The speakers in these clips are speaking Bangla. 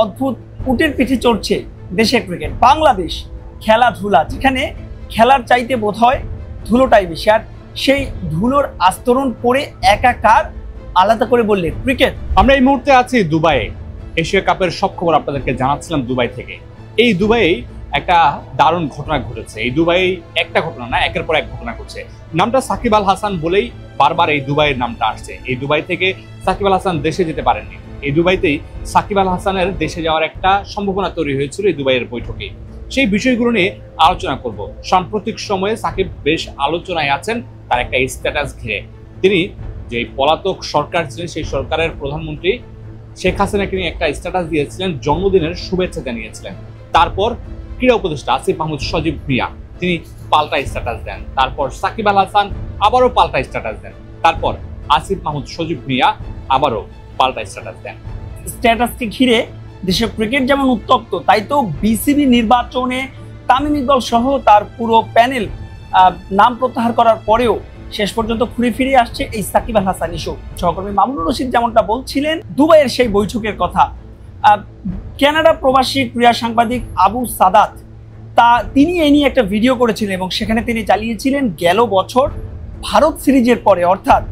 অদ্ভুত উটের পিঠে চড়ছে দেশের ক্রিকেট। বাংলাদেশ খেলাধুলা, যেখানে খেলার চাইতে বোধ হয় ধুলোটাই বেশি, আর সেই ধুলোর আস্তরণ পরে একাকার, আলাদা করে বললে ক্রিকেট। আমরা এই মুহূর্তে আছি দুবাইয়ে। এশিয়া কাপের সব খবর আপনাদেরকে জানাচ্ছিলাম দুবাই থেকে। এই দুবাইয়ে একটা দারুণ ঘটনা ঘটেছে। এই দুবাইয়ে একটা ঘটনা না, একের পর এক ঘটনা ঘটছে। নামটা সাকিব আল হাসান বলেই বারবার এই দুবাইয়ের নামটা আসছে। এই দুবাই থেকে সাকিব আল হাসান দেশে যেতে পারেননি। এই দুবাইতেই সাকিব আল হাসানের দেশে যাওয়ার একটা সম্ভাবনা তৈরি হয়েছিল এই দুবাইয়ের বৈঠকে। সেই বিষয়গুলো নিয়ে আলোচনা করব। সাম্প্রতিক সময়ে সাকিব বেশ আলোচনায় আছেন তার একটা স্ট্যাটাস ঘিরে। তিনি যে পলাতক সরকার ছিলেন, সেই সরকারের প্রধানমন্ত্রী শেখ হাসিনাকে নিয়ে একটা স্ট্যাটাস দিয়েছিলেন, জন্মদিনের শুভেচ্ছা জানিয়েছিলেন। তারপর ক্রীড়া উপদেষ্টা আসিফ মাহমুদ সজীব ভুঁইয়া তিনি পাল্টা স্ট্যাটাস দেন। তারপর সাকিব আল হাসান আবারও পাল্টা স্ট্যাটাস দেন। তারপর আসিফ মাহমুদ সজীব ভুঁইয়া আবারও পাল্টা স্ট্যাটাস দেন। স্ট্যাটাসকে ঘিরে দেশের ক্রিকেট যেমন উত্তপ্ত, তাই তো বিসিবি নির্বাচনে তামিম ইকবাল সহ তার পুরো প্যানেল নাম প্রত্যাহার করার পরেও শেষ পর্যন্ত ঘুরে ফিরে আসছে এই সাকিব আল হাসান ইস্যু। সহকর্মী মামুনুর রশিদ যেমনটা বলছিলেন দুবাইয়ের সেই বৈঠকের কথা, কানাডা প্রবাসী ক্রীড়া সাংবাদিক আবু সাদাত তিনি এই নিয়ে একটা ভিডিও করেছিলেন এবং সেখানে তিনি চালিয়েছিলেন গেল বছর ভারত সিরিজের পরে, অর্থাৎ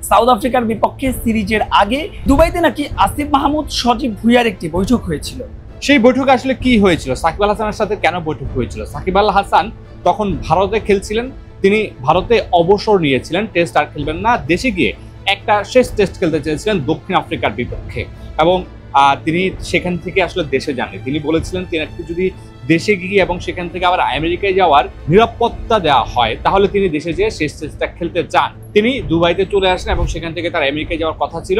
সাউথ আফ্রিকার বিপক্ষে সিরিজের আগে দুবাইতে নাকি আসিফ মাহমুদ সজীব ভুঁইয়ার একটি বৈঠক হয়েছিল। সেই বৈঠকে আসলে কি হয়েছিল, সাকিব আল হাসানের সাথে কেন বৈঠক হয়েছিল? সাকিব আল হাসান তখন ভারতে খেলছিলেন, তিনি ভারতে অবসর নিয়েছিলেন, টেস্ট আর খেলবেন না, দেশে গিয়ে একটা শেষ টেস্ট খেলতে চেয়েছিলেন দক্ষিণ আফ্রিকার বিপক্ষে। এবং তিনি সেখান থেকে আসলে দেশে যাননি। তিনি বলেছিলেন তিনি যদি দেশে গিয়ে এবং সেখান থেকে আবার আমেরিকায় যাওয়ার নিরাপত্তা দেওয়া হয় তাহলে তিনি দেশে যেয়ে শেষ টেস্টটা খেলতে চান। তিনি দুবাইতে চলে আসেন এবং সেখান থেকে তার আমেরিকায় যাওয়ার কথা ছিল।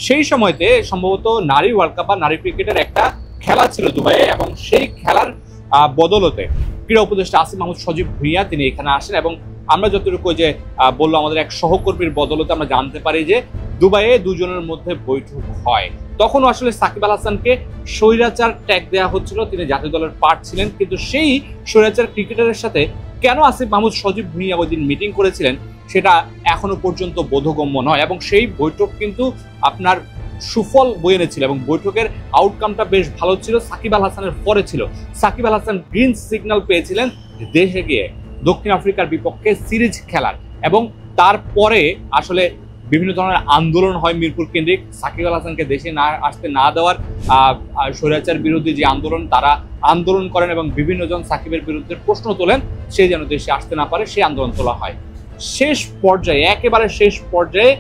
সেই সময়তে সম্ভবত নারী ওয়ার্ল্ড কাপ বা নারী ক্রিকেটের একটা খেলা ছিল দুবাইয়ে, এবং সেই খেলার বদলতে ক্রীড়া উপদেষ্টা আসিফ মাহমুদ সজীব ভুঁইয়া তিনি এখানে আসেন। এবং আমরা যতটুকু যে বললো আমাদের এক সহকর্মীর বদলতে আমরা জানতে পারি যে দুবাইয়ে দুজনের মধ্যে বৈঠক হয়। তখনও আসলে সাকিব আল হাসানকে স্বৈরাচার ট্যাগ দেওয়া হচ্ছিল, তিনি জাতীয় দলের পার্ট ছিলেন, কিন্তু সেই স্বৈরাচার ক্রিকেটারের সাথে কেন আসিফ মাহমুদ সজীব ভুঁইয়া ওই দিন মিটিং করেছিলেন সেটা এখনো পর্যন্ত বোধগম্য নয়। এবং সেই বৈঠক কিন্তু আপনার সুফল বয়ে এনেছিল এবং বৈঠকের আউটকামটা বেশ ভালো ছিল। সাকিব আল হাসানের পরে ছিল, সাকিব আল হাসান গ্রিন সিগন্যাল পেয়েছিলেন দেশে গিয়ে দক্ষিণ আফ্রিকার বিপক্ষে সিরিজ খেলার। এবং তারপরে আসলে বিভিন্ন ধরনের আন্দোলন হয় মিরপুর কেন্দ্রিক, সাকিব আল হাসানকে দেশে আসতে না দেওয়ার স্বৈরাচার বিরোধী যে আন্দোলন, তারা আন্দোলন করেন এবং বিভিন্ন জন সাকিবের বিরুদ্ধে প্রশ্ন তোলেন সে যেন দেশে আসতে না পারে, সেই আন্দোলন তোলা হয়। শেষ পর্যায়ে, একেবারে শেষ পর্যায়ে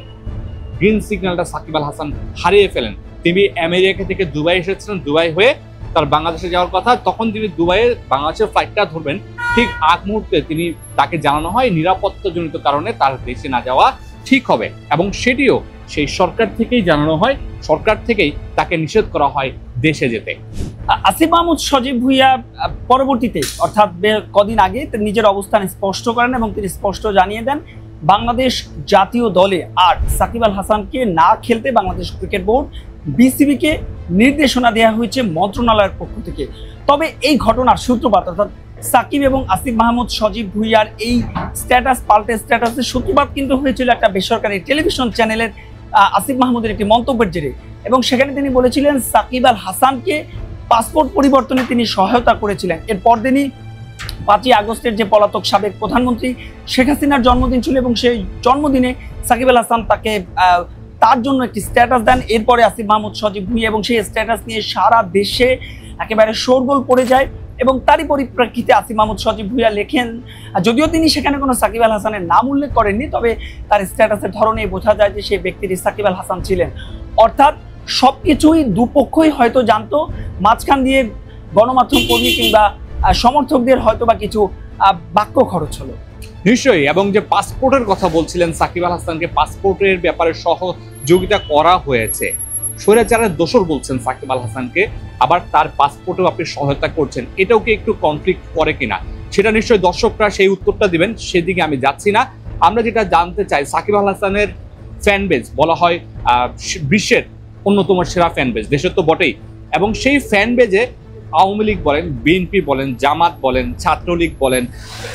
গ্রিন সিগন্যালটা সাকিব আল হাসান হারিয়ে ফেলেন। তিনি আমেরিকা থেকে দুবাই এসেছিলেন, দুবাই হয়ে তার বাংলাদেশে যাওয়ার কথা, তখন তিনি দুবাইয়ে বাংলাদেশের ফ্লাইটটা ধরবেন, ঠিক আগ মুহূর্তে তাকে জানানো হয় নিরাপত্তাজনিত কারণে তার দেশে না যাওয়া ঠিক হবে, এবং সেটিও সেই সরকার থেকেই জানানো হয়, সরকার থেকেই তাকে নিষেধ করা হয় দেশে যেতে। আসিফ মাহমুদ সজীব ভুঁইয়া পরবর্তীতে অর্থাৎ কদিন আগে নিজের অবস্থান স্পষ্ট করেন এবং তিনি স্পষ্ট জানিয়ে দেন বাংলাদেশ জাতীয় দলে আর সাকিব আল হাসানকে না খেলতে বাংলাদেশ ক্রিকেট বোর্ড বিসিবিকে নির্দেশনা দেওয়া হয়েছে মন্ত্রণালয়ের পক্ষ থেকে। তবে এই ঘটনার সূত্রপাত অর্থাৎ সাকিব এবং আসিফ মাহমুদ সজীব ভুঁইয়ার এই স্ট্যাটাস পাল্টে স্ট্যাটাসের সূত্রপাত কিন্তু হয়েছিল একটা বেসরকারি টেলিভিশন চ্যানেলের আসিফ মাহমুদের একটি মন্তব্যের জেরে, এবং সেখানে তিনি বলেছিলেন সাকিব আল হাসানকে পাসপোর্ট পরিবর্তনে তিনি সহায়তা করেছিলেন। এরপর দিনই 5ই আগস্টের যে পলাতক সাবেক প্রধানমন্ত্রী শেখ হাসিনার জন্মদিন ছিল এবং সেই জন্মদিনে সাকিব আল হাসান তাকে তার জন্য একটি স্ট্যাটাস দেন। এরপরে আসিফ মাহমুদ সজীব ভুঁইয়া এবং সেই স্ট্যাটাস নিয়ে সারা দেশে একেবারে শোরগোল পড়ে যায়, এবং তারই পরিপ্রেক্ষিতে আসিফ মাহমুদ সজীব ভুঁইয়া লেখেন, যদিও তিনি সেখানে কোনো সাকিব আল হাসানের নাম উল্লেখ করেননি, তবে তার স্ট্যাটাসের ধরনে বোঝা যায় যে সেই ব্যক্তিটি সাকিব আল হাসান ছিলেন। অর্থাৎ সবকিছুই দুপক্ষই হয়তো জানতো, মাঝখান দিয়ে গণমাধ্যম কর্মী কিংবা সমর্থকদের হয়তো বা কিছু বাক্য খরচ হলো। নিশ্চয়ই, এবং যে পাসপোর্টের কথা বলছিলেন, সাকিব আল হাসানকে পাসপোর্টের ব্যাপারে সহযোগিতা করা হয়েছে, স্বৈরাচারের দোষর বলছেন সাকিব আল হাসানকে, আবার তার পাসপোর্টেও আপনি সহায়তা করছেন, এটাও কি একটু কনফ্লিক্ট করে কিনা সেটা নিশ্চয়ই দর্শকরা সেই উত্তরটা দিবেন, সেদিকে আমি যাচ্ছি না। আমরা যেটা জানতে চাই, সাকিব আল হাসানের ফ্যান বেজ বলা হয় বিশ্বের অন্যতম সেরা ফ্যান বেজ, দেশের তো বটেই, এবং সেই ফ্যান বেজে আওয়ামী লীগ বলেন, বিএনপি বলেন, জামাত বলেন, ছাত্রলীগ বলেন,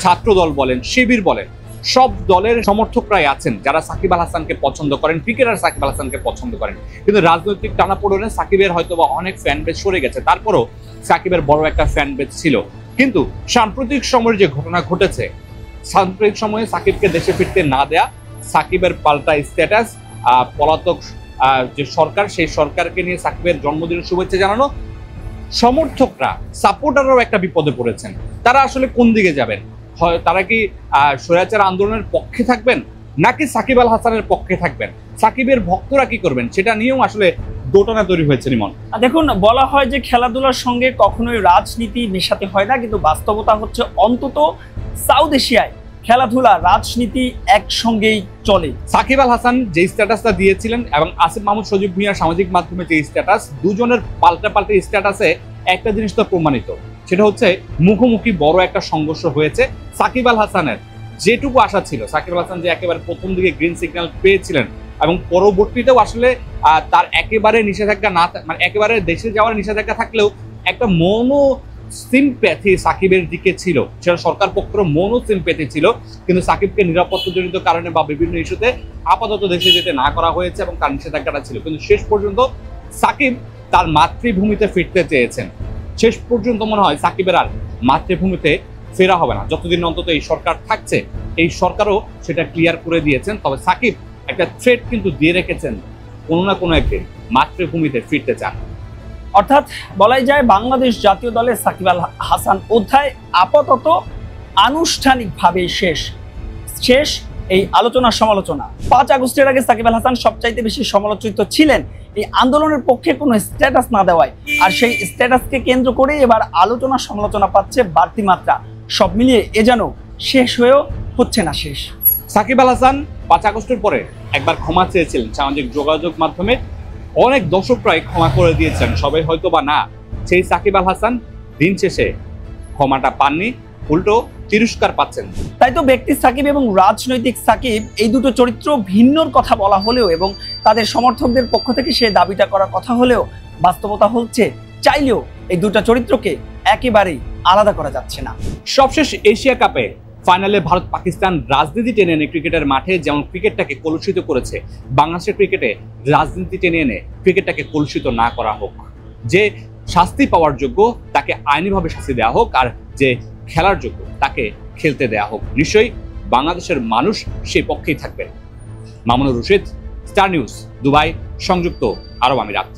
ছাত্রদল বলেন, শিবির বলেন, সব দলের সমর্থকরাই আছেন যারা সাকিব আল হাসানকে পছন্দ করেন, ক্রিকেটার সাকিব আল হাসানকে পছন্দ করেন। কিন্তু রাজনৈতিক টানাপোড়েনে সাকিবের হয়তোবা অনেক ফ্যান বেস সরে গেছে, তারপরও সাকিবের বড় একটা ফ্যান বেস ছিল। কিন্তু সাম্প্রতিক সময়ের যে ঘটনা ঘটেছে, সাম্প্রতিক সময়ে সাকিবকে দেশে ফিরতে না দেয়া, সাকিবের পাল্টা স্ট্যাটাস, পলাতক যে সরকার, সেই সরকারকে নিয়ে সাকিবের জন্মদিনের শুভেচ্ছা জানানো, সমর্থকরা সাপোর্টাররাও একটা বিপদে পড়েছেন। তারা আসলে কোন দিকে যাবেন? তারা কি স্বৈরাচার আন্দোলনের পক্ষে থাকবেন নাকি সাকিব আল হাসানের পক্ষে থাকবেন? সাকিবের ভক্তরা কি করবেন সেটা নিয়েও আসলে দোটানা তৈরি হয়েছে রিমন। দেখুন, বলা হয় যে খেলাধুলার সঙ্গে কখনোই রাজনীতি মেশাতে হয় না, কিন্তু বাস্তবতা হচ্ছে অন্তত সাউথ এশিয়ায় খেলাধুলা রাজনীতি একসঙ্গেই চলে। সাকিব আল হাসান যে স্ট্যাটাসটা দিয়েছিলেন এবং আসিফ মাহমুদ সজীব ভুঁইয়ার সামাজিক মাধ্যমে যে স্ট্যাটাস, দুজনের পাল্টা পাল্টা স্ট্যাটাসে একটা জিনিস তো প্রমাণিত, সেটা হচ্ছে মুখোমুখি বড় একটা সংঘর্ষ হয়েছে। সাকিব আল হাসানের যেটুকু আশা ছিল, সাকিব আল হাসান যে একেবারে প্রথম দিকে গ্রিন সিগন্যাল পেয়েছিলেন এবং পরবর্তীতেও আসলে তার একেবারে নিষেধাজ্ঞা না, মানে একেবারে দেশে যাওয়ার নিষেধাজ্ঞা থাকলেও একটা মনো সিম্প্যাথি সাকিবের দিকে ছিল, সেটা সরকার পক্ষের মনো সিম্প্যাথি ছিল। কিন্তু সাকিবকে নিরাপত্তাজনিত কারণে বা বিভিন্ন ইস্যুতে আপাতত দেশে যেতে না করা হয়েছে এবং তার নিষেধাজ্ঞাটা ছিল। কিন্তু শেষ পর্যন্ত সাকিব তার মাতৃভূমিতে ফিরতে চেয়েছেন। শেষ পর্যন্ত মনে হয় সাকিবের আর মাতৃভূমিতে ফেরা হবে না, যতদিন অন্তত এই সরকার থাকছে। এই সরকারও সেটা ক্লিয়ার করে দিয়েছেন। তবে সাকিব একটা থ্রেট কিন্তু দিয়ে রেখেছেন, কোনো না কোনো একদিন মাতৃভূমিতে ফিরতে চান। অর্থাৎ বলাই যায় বাংলাদেশ জাতীয় দলের সাকিব আল হাসান অধ্যায় আপাতত আনুষ্ঠানিকভাবে শেষ এই আলোচনা সমালোচনা। 5 আগস্টের আগে সাকিব আল হাসান সবচাইতে বেশি সমালোচিত ছিলেন এই আন্দোলনের পক্ষে কোনো স্ট্যাটাস না দেওয়ায়, আর সেই স্ট্যাটাসকে কেন্দ্র করে এবার আলোচনা সমালোচনা পাচ্ছে বাড়তি মাত্রা। সব মিলিয়ে এ যেন শেষ হয়েও হচ্ছে না শেষ। সাকিব আল হাসান 5 আগস্টের পরে একবার ক্ষমা চেয়েছিলেন সামাজিক যোগাযোগ মাধ্যমে, অনেক দর্শকরাই ক্ষমা করে দিয়েছেন, সবাই হয়তো বা না। সেই সাকিব আল হাসান দিন শেষে ক্ষমাটা পাননি, উল্টো তিরস্কার পাচ্ছেন। তাই তো ব্যক্তি সাকিব এবং রাজনৈতিক সাকিব, এই দুটো চরিত্র ভিন্নর কথা বলা হলেও এবং তাদের সমর্থকদের পক্ষ থেকে সে দাবিটা করার কথা হলেও, বাস্তবতা হচ্ছে চাইলেও এই দুটো চরিত্রকে একেবারেই আলাদা করা যাচ্ছে না। সবশেষ এশিয়া কাপে ফাইনালে ভারত পাকিস্তান রাজনীতি টেনে এনে ক্রিকেটের মাঠে যেমন ক্রিকেটটাকে কলুষিত করেছে, বাংলাদেশের ক্রিকেটে রাজনীতি টেনে এনে ক্রিকেটটাকে কলুষিত না করা হোক। যে শাস্তি পাওয়ার যোগ্য তাকে আইনিভাবে শাস্তি দেওয়া হোক, আর যে খেলার যোগ্য তাকে খেলতে দেওয়া হোক। নিশ্চয়ই বাংলাদেশের মানুষ সেই পক্ষেই থাকবে। Mamunur Rashid, star news, Dubai, সংযুক্ত আরব আমিরাত।